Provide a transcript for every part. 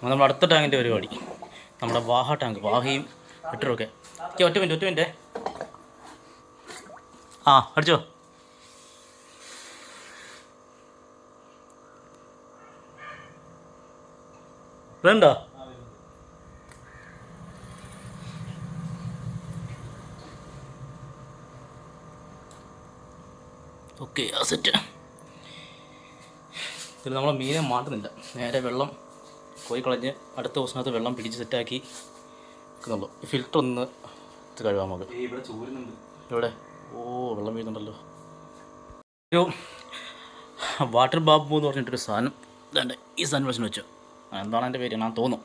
നമ്മുടെ അടുത്ത ടാങ്കിൻ്റെ പരിപാടി, നമ്മുടെ വാഹ ടാങ്ക്, വാഹയും ലിറ്ററൊക്കെ. ഒറ്റ മിനിറ്റ് ആ അടിച്ചോ. വേണ്ട ഓക്കെ ആ സെറ്റ്. ഇതിൽ നമ്മൾ മീനെ മാറ്റുന്നില്ല, നേരെ വെള്ളം പോയി കളഞ്ഞ് അടുത്ത ദിവസത്തിനകത്ത് വെള്ളം പിടിച്ച് സെറ്റാക്കി വെക്കുന്നുള്ളൂ. ഈ ഫിൽറ്റർ ഒന്ന് കഴുകാൻ നമുക്ക്. ഇവിടെ ചോരുന്നുണ്ട്. എവിടെ? ഓ വെള്ളം വീഴുന്നുണ്ടല്ലോ. ഒരു വാട്ടർ ബാബു എന്ന് പറഞ്ഞിട്ടൊരു സാധനം ഇതാണ്ട് ഈ സാധനം വെച്ച് വെച്ചു. എന്താണ് എൻ്റെ പേര് ഞാൻ തോന്നും.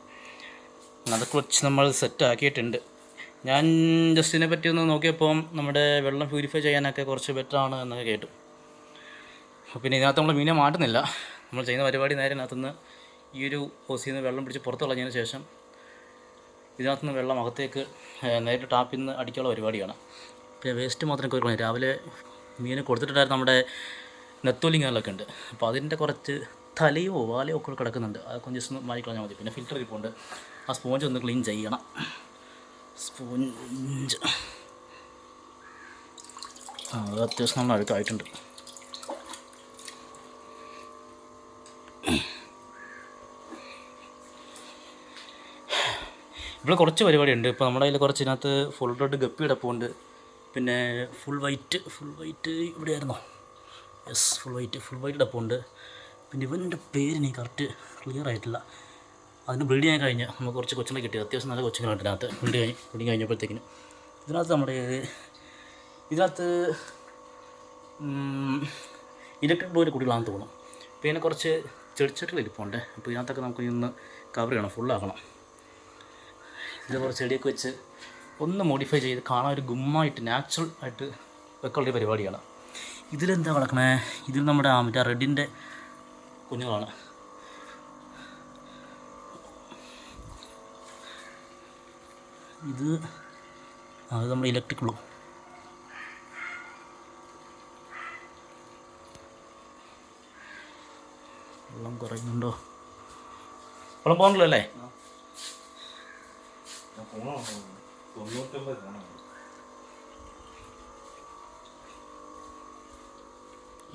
അതൊക്കെ വെച്ച് നമ്മൾ സെറ്റാക്കിയിട്ടുണ്ട്. ഞാൻ ജസ്റ്റ് ഇതിനെ പറ്റി ഒന്ന് നോക്കിയപ്പോൾ നമ്മുടെ വെള്ളം പ്യൂരിഫൈ ചെയ്യാനൊക്കെ കുറച്ച് ബെറ്ററാണ് എന്നൊക്കെ കേട്ടു. അപ്പോൾ പിന്നെ ഇതിനകത്ത് നമ്മൾ മീനെ മാറ്റുന്നില്ല. നമ്മൾ ചെയ്യുന്ന പരിപാടി നേരെ ഇതിനകത്തുനിന്ന് ഈ ഒരു ഹോസിൽ നിന്ന് വെള്ളം പിടിച്ച് പുറത്ത് കളഞ്ഞതിന് ശേഷം ഇതിനകത്തുനിന്ന് വെള്ളം അകത്തേക്ക് നേരിട്ട് ടാപ്പിൽ നിന്ന് അടിക്കാനുള്ള പരിപാടിയാണ്. പിന്നെ വേസ്റ്റ് മാത്രമേ കോരിക്കളഞ്ഞു. രാവിലെ മീൻ കൊടുത്തിട്ടുണ്ടായിരുന്നു നമ്മുടെ നെത്തോലിങ്ങാലൊക്കെ ഉണ്ട്. അപ്പോൾ അതിൻ്റെ കുറച്ച് തലയോ വാലയോ ഒക്കെ കിടക്കുന്നുണ്ട്. അതൊക്കെ ജസ്റ്റ് ഒന്ന് മാറ്റിക്കളഞ്ഞാൽ മതി. പിന്നെ ഫിൽറ്റർ ഇരിപ്പുണ്ട്, ആ സ്പോഞ്ച് ഒന്ന് ക്ലീൻ ചെയ്യണം. സ്പോഞ്ച് അത് അത്യാവശ്യം നമ്മൾ അഴുക്കായിട്ടുണ്ട്. ഇവിടെ കുറച്ച് പരിപാടിയുണ്ട്. ഇപ്പോൾ നമ്മുടെ കയ്യിൽ കുറച്ച് ഇതിനകത്ത് ഫുൾ റെഡ് ഗപ്പി കിടപ്പുണ്ട്. പിന്നെ ഫുൾ വൈറ്റ് ഇവിടെയായിരുന്നോ? യെസ്, ഫുൾ വൈറ്റ് കിടപ്പുണ്ട്. പിന്നെ ഇവൻ്റെ പേര് എനിക്ക് കറക്റ്റ് ക്ലിയർ ആയിട്ടില്ല. അതിന് ബ്രീഡ് ചെയ്യാൻ കഴിഞ്ഞ് നമുക്ക് കുറച്ച് കൊച്ചുങ്ങളെ കിട്ടി. അത്യാവശ്യം നല്ല കൊച്ചുങ്ങളുണ്ട് ഇതിനകത്ത്. ബ്രീഡിങ് കഴിഞ്ഞപ്പോഴത്തേക്കിന് ഇതിനകത്ത് ഇലക്ട്രിക് ബ്ലൂവിൻ്റെ കുട്ടികളാണെന്ന് തോന്നും. പിന്നെ കുറച്ച് ചെടിച്ചട്ടികൾ ഇരിപ്പുണ്ട്. അപ്പോൾ ഇതിനകത്തൊക്കെ നമുക്ക് ഇന്ന് കവർ ചെയ്യണം, ഫുള്ളാക്കണം. ഇതിൽ കുറച്ച് ചെടിയൊക്കെ വെച്ച് ഒന്ന് മോഡിഫൈ ചെയ്ത് കാണാൻ ഒരു ഗുമ്മായിട്ട് നാച്ചുറൽ ആയിട്ട് വെക്കാനുള്ള പരിപാടിയാണ്. ഇതിലെന്താ കിടക്കണേ? ഇതിൽ നമ്മുടെ മറ്റേ റെഡിൻ്റെ കുഞ്ഞുങ്ങളാണ്. അത് നമ്മുടെ ഇലക്ട്രിക് ബ്ലൂ. വെള്ളം കുറയുന്നുണ്ടോ? വെള്ളം പോകണല്ലോ അല്ലേ?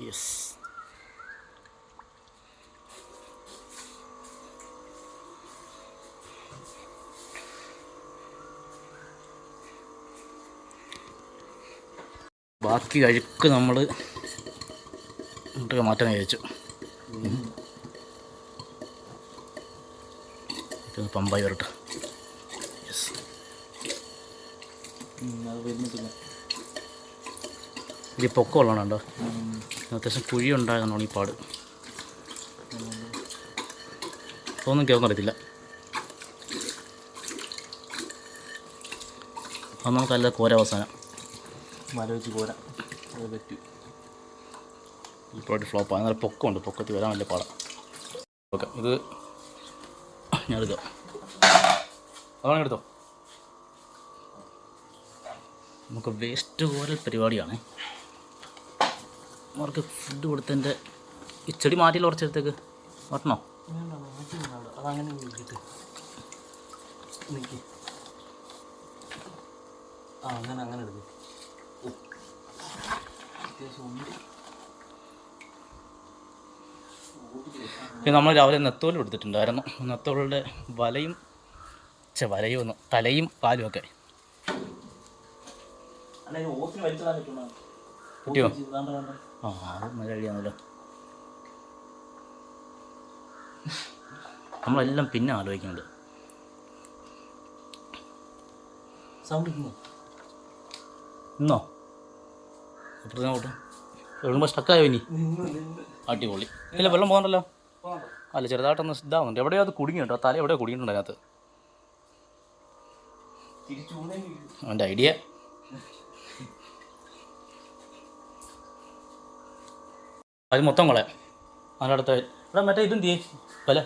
യെസ്. ബാക്കി അഴുക്ക് നമ്മൾ മാറ്റാൻ വിചാരിച്ചു. പമ്പായി വരട്ടെ. യെസ്, അത് വരുന്നില്ല. ഇത് പൊക്കമുള്ളതാണ് കേട്ടോ. അത്യാവശ്യം കുഴി ഉണ്ടാകുന്നതാണ് ഈ പാട്. ഒന്നും കേൾക്കുന്നറിയത്തില്ല. അത് നമുക്കല്ല കോര അവസാനം മല വെച്ച് കോരാം. അത് പറ്റും. ഈ പ്രോഡക്റ്റ് ഫ്ലോപ്പാണ്. നല്ല പൊക്കമുണ്ട്, പൊക്കത്തിൽ വരാൻ വലിയ പാടാണ്. ഓക്കെ, ഇത് ഞാനെടുത്തോ, അതാണ് എടുത്തോ. നമുക്ക് വേസ്റ്റ് കോരൽ പരിപാടിയാണ്. അവർക്ക് ഫുഡ് കൊടുത്തതിൻ്റെ ഈ ചെടി മാറ്റിയില്ല, കുറച്ചെടുത്തേക്ക് മാറ്റണോ? അതങ്ങനെ നിൽക്കിട്ട് നിൽക്കി. അങ്ങനെ എടുക്കും. പിന്നെ നമ്മൾ രാവിലെ നെത്തോലും എടുത്തിട്ടുണ്ടായിരുന്നു. നെത്തോളുടെ തലയും പാലും ഒക്കെ കിട്ടിയോ? ആ, അത് നല്ല കഴിയാണല്ലോ. നമ്മളെല്ലാം പിന്നെ ആലോചിക്കുന്നുണ്ട്. സൗണ്ട് ഇന്നോ അപ്പുറത്തോട്ട് എഴുതുമ്പോൾ സ്റ്റക്കായോ? ഇനി അടിപൊളി. ഇല്ല, വെള്ളം പോകണ്ടല്ലോ. അല്ല, ചെറുതായിട്ടൊന്ന് ഇതാവുന്നുണ്ട്. എവിടെയോ അത് കുടുങ്ങി കേട്ടോ. തല എവിടെയോ കുടുങ്ങിയിട്ടുണ്ട് അതിനകത്ത്. അവൻ്റെ ഐഡിയ. അത് മൊത്തം കളയാം. അതിനടുത്ത ഇവിടെ മറ്റേ ഇതും തീ പല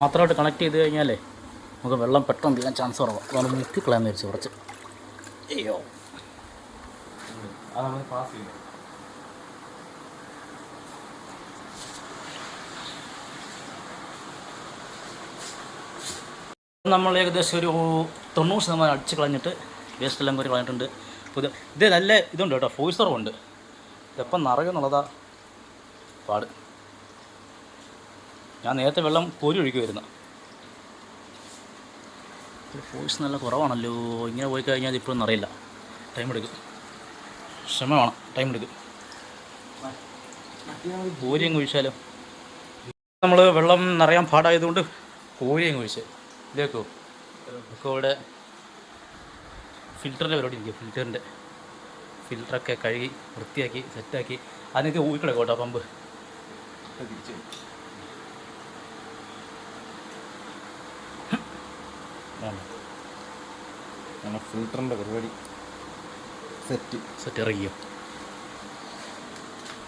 മാത്രമായിട്ട് കണക്ട് ചെയ്ത് കഴിഞ്ഞാലേ നമുക്ക് വെള്ളം പെട്ടെന്ന് തീരാൻ ചാൻസ് കുറവാണ്. അതുകൊണ്ട് മുക്കിക്കളയാന്ന് വെച്ച് കുറച്ച്. അയ്യോ അതാണ് പാസ് ചെയ്യുന്നത്. നമ്മൾ ഏകദേശം ഒരു 90% അടിച്ച് കളഞ്ഞിട്ട് വേസ്റ്റെല്ലാം കോരി കളഞ്ഞിട്ടുണ്ട്. പുതിയ ഇത് നല്ല ഇതുണ്ട് കേട്ടോ, ഫോഴ്സ് കുറവുണ്ട്. ഇതെപ്പം നിറയുമെന്നുള്ളതാ പാട്. ഞാൻ നേരത്തെ വെള്ളം കോരി ഒഴിക്കുമായിരുന്നു. ഫോഴ്സ് നല്ല കുറവാണല്ലോ. ഇങ്ങനെ പോയി കഴിഞ്ഞാൽ ഇപ്പോഴൊന്നും അറിയില്ല. ടൈം എടുക്കും, ക്ഷമ വേണം, ടൈം എടുക്കും. കോരി അങ്ങ് ഒഴിച്ചാലോ. നമ്മൾ വെള്ളം നിറയാൻ പാടായതുകൊണ്ട് കോരി അങ്ങ് ഒഴിച്ച് ഇതേക്കോ. ഇപ്പോൾ ഇവിടെ ഫിൽറ്ററിൻ്റെ പരിപാടി ഇരിക്കും. ഫിൽറ്ററൊക്കെ കഴുകി വൃത്തിയാക്കി സെറ്റാക്കി അതിനൊക്കെ ഊരിക്കിടക്കും കേട്ടോ പമ്പ്. ഫിൽറ്ററിൻ്റെ പരിപാടി സെറ്റ് ഇറങ്ങിയോ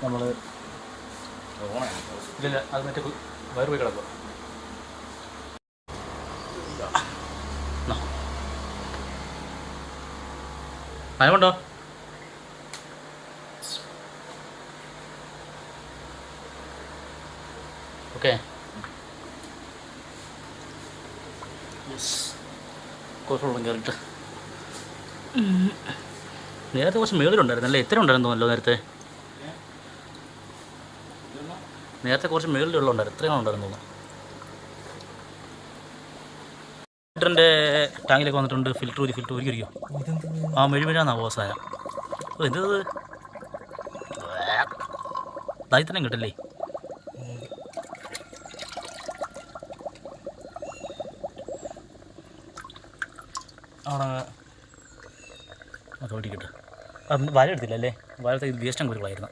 നമ്മൾ? ഇല്ല, അത് മറ്റേ വയറ് പോയി കിടക്കുക. മഴമുണ്ടോ? ഓക്കെ, കുറച്ച് വെള്ളം കയറിയിട്ട്. നേരത്തെ കുറച്ച് മേളിലുണ്ടായിരുന്നല്ലേ? എത്ര ഉണ്ടായിരുന്നു തോന്നല്ലോ നേരത്തെ കുറച്ച് മേളിൽ വെള്ളം ഉണ്ടായിരുന്നു. ഇത്രയും ഉണ്ടായിരുന്നു തോന്നുന്നു. ഫിൽറ്ററിൻ്റെ ടാങ്കിലേക്ക് വന്നിട്ടുണ്ട്. ഫിൽറ്റർ ഊരിക്കോ. ആ മെഴുമെഴാന്നാവോ സാധനം. എന്തത് ഇതായി തന്നെ കിട്ടില്ലേ? ആണ് അത് ഓടിക്കട്ടെ. വല എടുത്തില്ല അല്ലേ? വലത്തെ വേസ്റ്റും കുരുകളായിരുന്നു.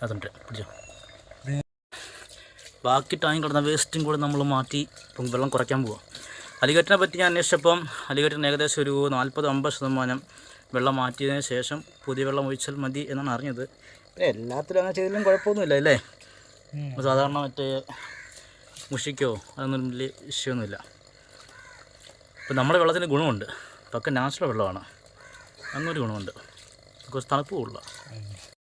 അതുണ്ട്, പിടിച്ചോ. ബാക്കി ടാങ്ക് കിടന്ന വേസ്റ്റും കൂടെ നമ്മൾ മാറ്റി ഇപ്പം വെള്ളം കുറയ്ക്കാൻ പോവാം. അലിഗേറ്ററിനെ പറ്റി ഞാൻ അന്വേഷിച്ചപ്പം അലിഗേറ്ററിന് ഏകദേശം ഒരു 40-50% വെള്ളം മാറ്റിയതിന് ശേഷം പുതിയ വെള്ളം ഒഴിച്ചാൽ മതി എന്നാണ് അറിഞ്ഞത്. എല്ലാത്തിലും അങ്ങനെ ചെയ്താലും കുഴപ്പമൊന്നുമില്ല അല്ലേ? സാധാരണ മറ്റേ മുഷിക്കോ അതൊന്നും വലിയ ഇഷ്യമൊന്നുമില്ല. ഇപ്പം നമ്മുടെ വെള്ളത്തിന് ഗുണമുണ്ട്. ഇതൊക്കെ നാച്ചുറൽ വെള്ളമാണ്. അങ്ങനൊരു ഗുണമുണ്ട്. കുറച്ച് തണുപ്പ് കൂടുതലാണ്.